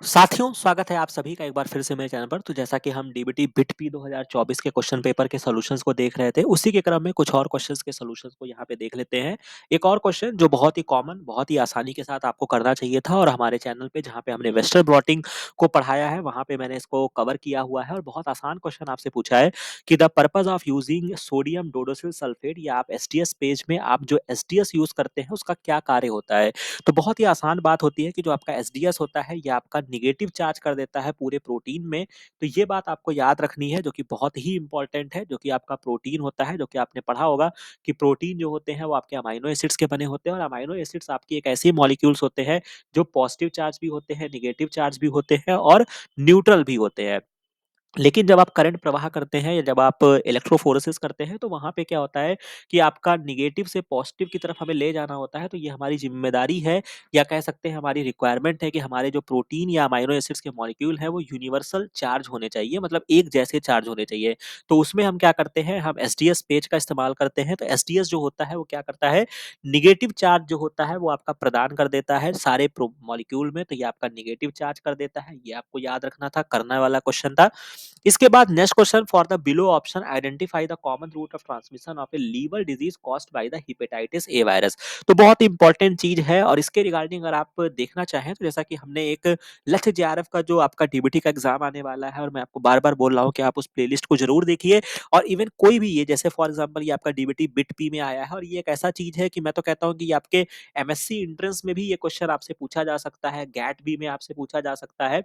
साथियों, स्वागत है आप सभी का एक बार फिर से मेरे चैनल पर। तो जैसा कि हम डीबीटी बिट-पी 2024 के क्वेश्चन पेपर के सॉल्यूशंस को देख रहे थे, उसी के क्रम में कुछ और क्वेश्चंस के सॉल्यूशंस को यहाँ पे देख लेते हैं। एक और क्वेश्चन जो बहुत ही कॉमन, बहुत ही आसानी के साथ आपको करना चाहिए था और हमारे चैनल पे जहाँ पे हमने वेस्टर ब्लॉटिंग को पढ़ाया है, वहाँ पे मैंने इसको कवर किया हुआ है और बहुत आसान क्वेश्चन आपसे पूछा है कि the purpose of using sodium dodecyl sulphate या आप एसडीएस पेज में आप जो एसडीएस यूज़ करते हैं, उसका क्या कार्य होता है? तो बहुत ही आसान बात होती है कि जो आपका एसडीएस होता है ये आपका नेगेटिव चार्ज कर देता है पूरे प्रोटीन में। तो ये बात आपको याद रखनी है जो कि बहुत ही इंपॉर्टेंट है, जो कि आपका प्रोटीन होता है, जो कि आपने पढ़ा होगा कि प्रोटीन जो होते हैं वो आपके अमाइनो एसिड्स के बने होते हैं और अमाइनो एसिड्स आपकी एक ऐसी मॉलिक्यूल्स होते हैं जो पॉजिटिव चार्ज भी होते हैं, नेगेटिव चार्ज भी होते हैं और न्यूट्रल भी होते हैं। लेकिन जब आप करंट प्रवाह करते हैं या जब आप इलेक्ट्रोफोरेसिस करते हैं तो वहाँ पे क्या होता है कि आपका नेगेटिव से पॉजिटिव की तरफ हमें ले जाना होता है। तो ये हमारी ज़िम्मेदारी है या कह सकते हैं हमारी रिक्वायरमेंट है कि हमारे जो प्रोटीन या अमाइनो एसिड्स के मॉलिक्यूल हैं वो यूनिवर्सल चार्ज होने चाहिए, मतलब एक जैसे चार्ज होने चाहिए। तो उसमें हम क्या करते हैं, हम एसडीएस पेज का इस्तेमाल करते हैं। तो एसडीएस जो होता है वो क्या करता है, नेगेटिव चार्ज जो होता है वो आपका प्रदान कर देता है सारे मॉलिक्यूल में। तो ये आपका नेगेटिव चार्ज कर देता है, ये आपको याद रखना था, करने वाला क्वेश्चन था। इसके बाद next question, for the below option identify the common route of transmission of a liver disease caused by the hepatitis A virus. तो बहुत इंपॉर्टेंट चीज है और इसके रिगार्डिंग अगर आप देखना चाहें तो जैसा कि हमने एक लक्ष्य जेआरएफ का जो आपका डीबीटी का एग्जाम आने वाला है और मैं आपको बार बार बोल रहा हूँ कि आप उस प्लेलिस्ट को जरूर देखिए। और इवन कोई भी ये जैसे फॉर एग्जांपल ये आपका डीबीटी बिट पी में आया है और ये एक ऐसा चीज है कि मैं तो कहता हूँ कि ये आपके एमएससी एंट्रेंस में भी ये क्वेश्चन आपसे पूछा जा सकता है, गैट बी में आपसे पूछा जा सकता है।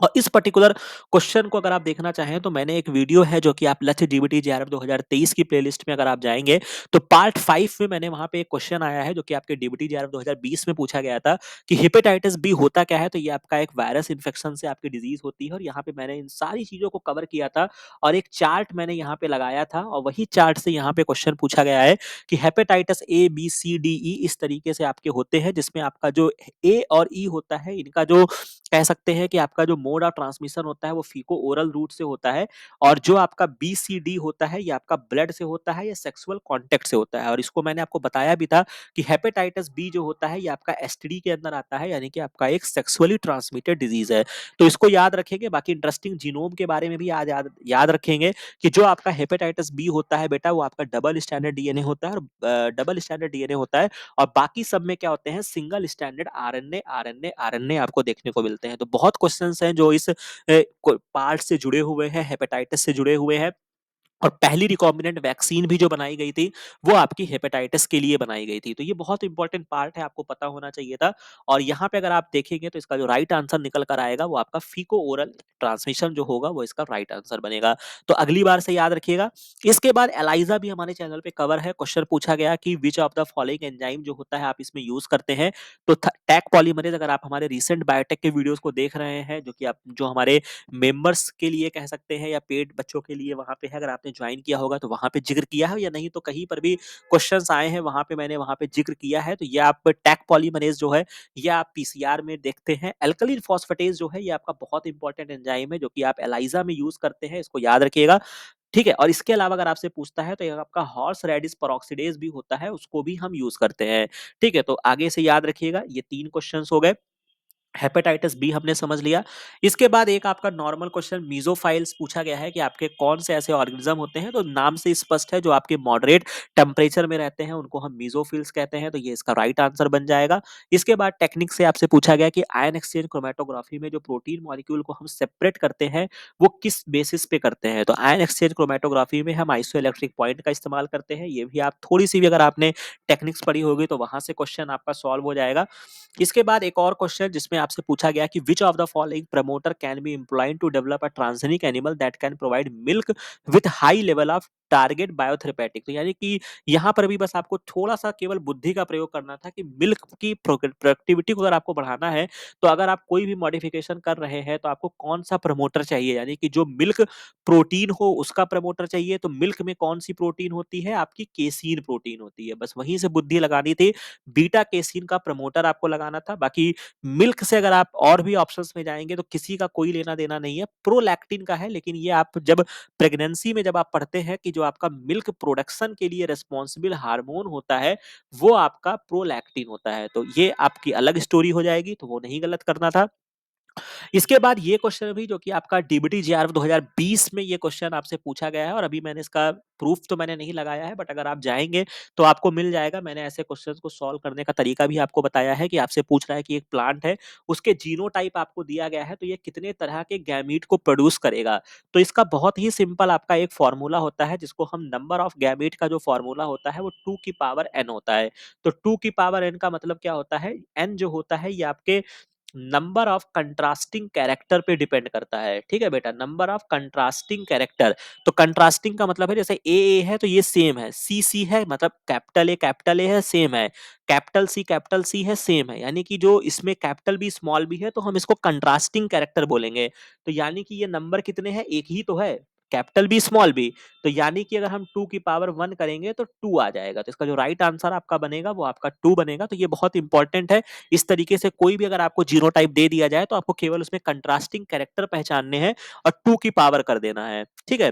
और इस पर्टिकुलर क्वेश्चन को अगर आप देखना चाहें तो मैंने एक वीडियो है जो कि आप लक्ष्य डीबीटी जेआरएफ 2023 की प्लेलिस्ट में अगर आप जाएंगे तो पार्ट 5 में मैंने वहां पे एक क्वेश्चन आया है जो कि आपके डीबीटी जेआरएफ 2020 में पूछा गया था कि हेपेटाइटिस बी होता क्या है। तो ये आपका एक वायरस इन्फेक्शन से आपकी डिजीज होती है और यहाँ पे मैंने इन सारी चीजों को कवर किया था और एक चार्ट मैंने यहाँ पे लगाया था और वही चार्ट से यहाँ पे क्वेश्चन पूछा गया है कि hepatitis A B C D E इस तरीके से आपके होते हैं, जिसमें आपका जो ए और ई होता है इनका जो कह सकते हैं कि आपका जो मोड ऑफ ट्रांसमिशन होता है वो फीको ओरल रूट से होता है और जो आपका बीसीडी होता है ये आपका ब्लड से होता है या सेक्सुअल कांटेक्ट से होता है। और इसको मैंने आपको बताया भी था कि हेपेटाइटिस बी जो होता है ये आपका एसटीडी के अंदर आता है, यानी कि आपका एक सेक्सुअली ट्रांसमिटेड डिजीज है। तो इसको याद रखेंगे। बाकी इंटरेस्टिंग जीनोम के बारे में भी याद रखेंगे कि जो आपका हेपेटाइटिस बी होता है बेटा वो आपका डबल स्टैंडर्ड डीएनए होता है और डबल स्टैंडर्ड डीएनए होता है और बाकी सब में क्या होते हैं, single standard RNA RNA RNA आपको देखने को मिलते हैं। तो बहुत क्वेश्चंस हैं जो इस पार्ट से जुड़े हुए हैं, हेपेटाइटिस से जुड़े हुए हैं। और पहली रिकॉम्बिनेंट वैक्सीन भी जो बनाई गई थी वो आपकी हेपेटाइटिस के लिए बनाई गई थी। तो ये बहुत इंपॉर्टेंट पार्ट है, आपको पता होना चाहिए था। और यहाँ पे अगर आप देखेंगे तो इसका जो राइट आंसर निकल कर आएगा वो आपका फीको ओरल ट्रांसमिशन जो होगा वो इसका राइट आंसर बनेगा। तो अगली बार से याद रखिएगा। इसके बाद एलाइजा भी हमारे चैनल पे कवर है। क्वेश्चन पूछा गया कि which of the following enzyme जो होता है आप इसमें यूज करते हैं। तो टैक पॉलीमरेज, अगर आप हमारे रिसेंट बायोटेक के वीडियोस को देख रहे हैं जो कि आप जो हमारे मेंबर्स के लिए कह सकते हैं या पेड बच्चों के लिए वहाँ पे है, अगर आपने ज्वाइन किया होगा तो वहाँ पे जिक्र किया है या नहीं तो कहीं पर भी क्वेश्चंस आए हैं वहाँ पे मैंने वहाँ पे जिक्र किया है। तो ये आप टैक पॉलीमरेज जो है ये आप पीसीआर में देखते हैं। एल्कलीन फॉस्फेटेज जो है ये आपका बहुत इंपॉर्टेंट एंजाइम है जो कि आप एलाइजा में यूज करते हैं, इसको याद रखिएगा। ठीक है। और इसके अलावा अगर आपसे पूछता है तो ये आपका हॉर्स रेडिस पेरोक्सिडेज भी होता है, उसको भी हम यूज करते हैं। ठीक है। तो आगे से याद रखिएगा। ये 3 क्वेश्चंस हो गए। हेपेटाइटिस बी हमने समझ लिया। इसके बाद एक आपका नॉर्मल क्वेश्चन मीजोफाइल्स पूछा गया है कि आपके कौन से ऐसे ऑर्गेनिज्म होते हैं, तो नाम से स्पष्ट है जो आपके मॉडरेट टेम्परेचर में रहते हैं उनको हम मीजोफिल्स कहते हैं। तो ये इसका राइट आंसर बन जाएगा। इसके बाद टेक्निक से आपसे पूछा गया कि आयन एक्सचेंज क्रोमेटोग्राफी में जो प्रोटीन मॉलिक्यूल को हम सेपरेट करते हैं वो किस बेसिस पे करते हैं। तो आयन एक्सचेंज क्रोमेटोग्राफी में हम आइसोइलेक्ट्रिक पॉइंट का इस्तेमाल करते हैं। ये भी आप थोड़ी सी भी अगर आपने टेक्निक्स पढ़ी होगी तो वहां से क्वेश्चन आपका सॉल्व हो जाएगा। इसके बाद एक और क्वेश्चन जिसमें आपसे पूछा गया कि which of the following promoter can be employed to develop a transgenic animal that can provide milk with high level of target biotherapeutic. तो यानी कि यहाँ पर भी बस आपको थोड़ा सा केवल बुद्धि का प्रयोग करना था कि मिल्क की प्रोडक्टिविटी को अगर आपको बढ़ाना है तो अगर आप कोई भी मॉडिफिकेशन कर रहे हैं तो आपको कौन सा प्रमोटर चाहिए, यानी कि जो मिल्क प्रोटीन हो उसका प्रमोटर चाहिए। तो मिल्क में कौन सी प्रोटीन होती है, आपकी केसीन प्रोटीन होती है। बस वहीं से बुद्धि लगानी थी। बीटा केसिन का प्रमोटर आपको लगाना था। बाकी मिल्क से अगर आप और भी ऑप्शंस में जाएंगे तो किसी का कोई लेना देना नहीं है, प्रोलैक्टिन का है। लेकिन ये आप जब प्रेगनेंसी में जब आप पढ़ते हैं कि जो आपका मिल्क प्रोडक्शन के लिए रिस्पॉन्सिबल हार्मोन होता है वो आपका प्रोलैक्टिन होता है। तो ये आपकी अलग स्टोरी हो जाएगी, तो वो नहीं गलत करना था। इसके बाद ये क्वेश्चन भी जो कि आपका डीबीटी जेआरएफ 2020 में ये क्वेश्चन आपसे पूछा गया है और अभी मैंने इसका प्रूफ तो मैंने नहीं लगाया है, बट अगर आप जाएंगे तो आपको मिल जाएगा। मैंने ऐसे क्वेश्चंस को सॉल्व करने का तरीका भी आपको बताया है कि आपसे पूछ रहा है कि एक प्लांट है, उसके जीनोटाइप आपको दिया गया है, तो ये कितने तरह के गैमीट को प्रोड्यूस करेगा। तो इसका बहुत ही सिंपल आपका एक फॉर्मूला होता है, जिसको हम नंबर ऑफ गैमीट का जो फॉर्मूला होता है वो 2 की पावर n होता है। तो 2 की पावर n का मतलब क्या होता है, n जो होता है ये आपके नंबर ऑफ कंट्रास्टिंग कैरेक्टर पे डिपेंड करता है। ठीक है बेटा, नंबर ऑफ कंट्रास्टिंग कैरेक्टर। तो कंट्रास्टिंग का मतलब है जैसे ए है तो ये सेम है, सी है मतलब कैपिटल ए है सेम है, कैपिटल सी है सेम है, यानी कि जो इसमें कैपिटल बी स्मॉल बी है तो हम इसको कंट्रास्टिंग कैरेक्टर बोलेंगे। तो यानी कि ये नंबर कितने हैं, एक ही तो है, कैपिटल बी स्मॉल बी। तो यानी कि अगर हम 2 की पावर 1 करेंगे तो 2 आ जाएगा। तो इसका जो राइट आंसर आपका बनेगा वो आपका 2 बनेगा। तो ये बहुत इंपॉर्टेंट है। इस तरीके से कोई भी अगर आपको जीनोटाइप दे दिया जाए तो आपको केवल उसमें कंट्रास्टिंग कैरेक्टर पहचानने हैं और 2 की पावर कर देना है। ठीक है।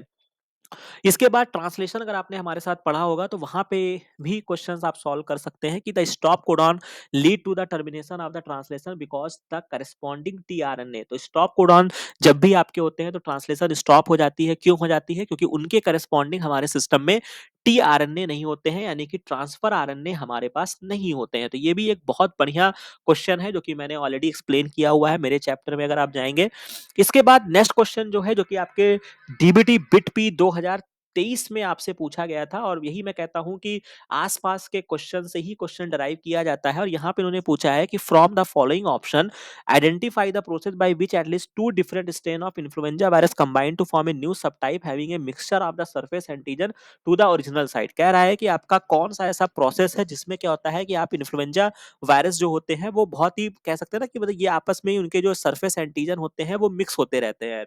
इसके बाद ट्रांसलेशन अगर आपने हमारे साथ पढ़ा होगा तो वहां पे भी क्वेश्चंस आप सॉल्व कर सकते हैं कि the stop codon lead to the termination of the translation because the corresponding tRNA. तो स्टॉप कोडॉन जब भी आपके होते हैं तो ट्रांसलेशन स्टॉप हो जाती है। क्यों हो जाती है? क्योंकि उनके करस्पॉन्डिंग हमारे सिस्टम में टीआरएनए नहीं होते हैं, यानी कि ट्रांसफर आरएनए हमारे पास नहीं होते हैं। तो ये भी एक बहुत बढ़िया क्वेश्चन है जो कि मैंने ऑलरेडी एक्सप्लेन किया हुआ है मेरे चैप्टर में, अगर आप जाएंगे। इसके बाद नेक्स्ट क्वेश्चन जो है जो कि आपके डीबीटी बिट पी 2023 में आपसे पूछा गया था, और यही मैं कहता हूं कि आसपास के क्वेश्चन से ही क्वेश्चन डराइव किया जाता है। और यहाँ पे उन्होंने पूछा है कि from the following option identify the process by which at least 2 different strain of influenza virus combine to form a new subtype having a mixture of the surface antigen to the original site. कह रहा है कि आपका कौन सा ऐसा process है जिसमें क्या होता है कि आप इन्फ्लुएंजा वायरस जो होते हैं वो बहुत ही कह सकते हैं ना कि मतलब ये आपस में ही उनके जो सरफेस एंटीजन होते हैं वो मिक्स होते रहते हैं,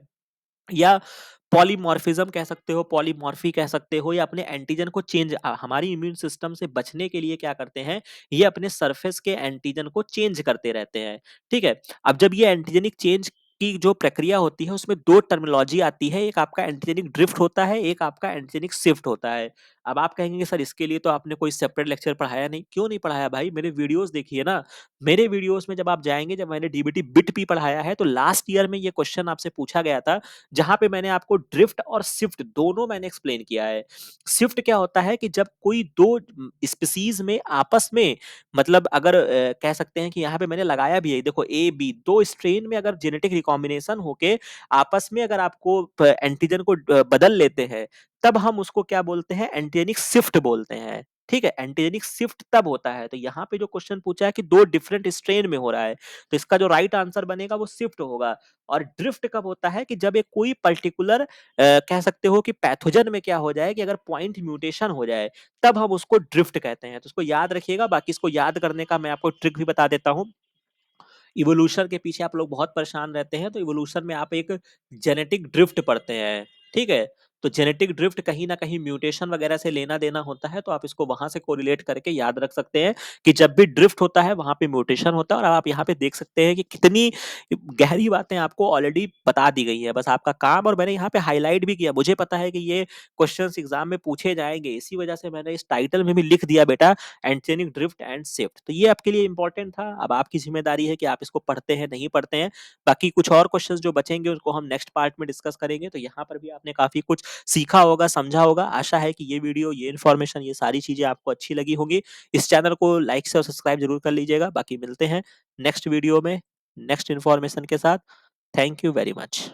या पॉलीमॉर्फिज्म कह सकते हो, पॉलीमॉर्फी कह सकते हो, या अपने एंटीजन को चेंज हमारी इम्यून सिस्टम से बचने के लिए क्या करते हैं, ये अपने सरफेस के एंटीजन को चेंज करते रहते हैं। ठीक है। अब जब ये एंटीजेनिक चेंज की जो प्रक्रिया होती है उसमें दो टर्मिनोलॉजी आती है, एक आपका एंटीजेनिक ड्रिफ्ट होता है, एक आपका एंटीजेनिक शिफ्ट होता है। अब आप कहेंगे सर इसके लिए तो आपने कोई सेपरेट लेक्चर पढ़ाया नहीं। क्यों नहीं पढ़ाया भाई, मेरे वीडियोस देखिए ना। मेरे वीडियोस में जब आप जाएंगे, जब मैंने डीबीटी बिट पी पढ़ाया है तो लास्ट ईयर में ये क्वेश्चन आपसे पूछा गया था, जहां पे मैंने आपको ड्रिफ्ट और शिफ्ट दोनों मैंने एक्सप्लेन किया है। शिफ्ट क्या होता है कि जब कोई दो स्पीसीज में आपस में, मतलब अगर कह सकते हैं कि यहाँ पे मैंने लगाया भी है, देखो ए बी दो स्ट्रेन में अगर जेनेटिक रिकॉम्बिनेशन होके आपस में अगर आपको एंटीजन को बदल लेते हैं, तब हम उसको क्या बोलते हैं, एंटीजेनिक शिफ्ट बोलते हैं। ठीक है। एंटीजेनिक शिफ्ट तब होता है। तो यहाँ पे जो क्वेश्चन पूछा है कि दो डिफरेंट स्ट्रेन में हो रहा है, तो इसका जो राइट आंसर बनेगा वो शिफ्ट होगा। और ड्रिफ्ट कब होता है कि जब एक कोई पर्टिकुलर कह सकते हो कि पैथोजन में क्या हो जाए कि अगर पॉइंट म्यूटेशन हो जाए, तब हम उसको ड्रिफ्ट कहते हैं। तो उसको याद रखिएगा। बाकी इसको याद करने का मैं आपको ट्रिक भी बता देता हूँ। इवोल्यूशन के पीछे आप लोग बहुत परेशान रहते हैं, तो इवोल्यूशन में आप एक जेनेटिक ड्रिफ्ट पढ़ते हैं। ठीक है। तो जेनेटिक ड्रिफ्ट कहीं ना कहीं म्यूटेशन वगैरह से लेना देना होता है, तो आप इसको वहां से कोरिलेट करके याद रख सकते हैं कि जब भी ड्रिफ्ट होता है वहां पे म्यूटेशन होता है। और आप यहाँ पे देख सकते हैं कि कितनी गहरी बातें आपको ऑलरेडी बता दी गई है, बस आपका काम, और मैंने यहाँ पे हाईलाइट भी किया। मुझे पता है कि ये क्वेश्चंस एग्जाम में पूछे जाएंगे, इसी वजह से मैंने इस टाइटल में भी लिख दिया बेटा, एंटीजेनिक ड्रिफ्ट एंड शिफ्ट। तो ये आपके लिए इंपॉर्टेंट था। अब आपकी जिम्मेदारी है कि आप इसको पढ़ते हैं नहीं पढ़ते हैं। बाकी कुछ और क्वेश्चंस जो बचेंगे उनको हम नेक्स्ट पार्ट में डिस्कस करेंगे। तो यहाँ पर भी आपने काफी कुछ सीखा होगा, समझा होगा। आशा है कि ये वीडियो, ये इन्फॉर्मेशन, ये सारी चीजें आपको अच्छी लगी होंगी। इस चैनल को लाइक से और सब्सक्राइब जरूर कर लीजिएगा। बाकी मिलते हैं नेक्स्ट वीडियो में नेक्स्ट इन्फॉर्मेशन के साथ। Thank you very much.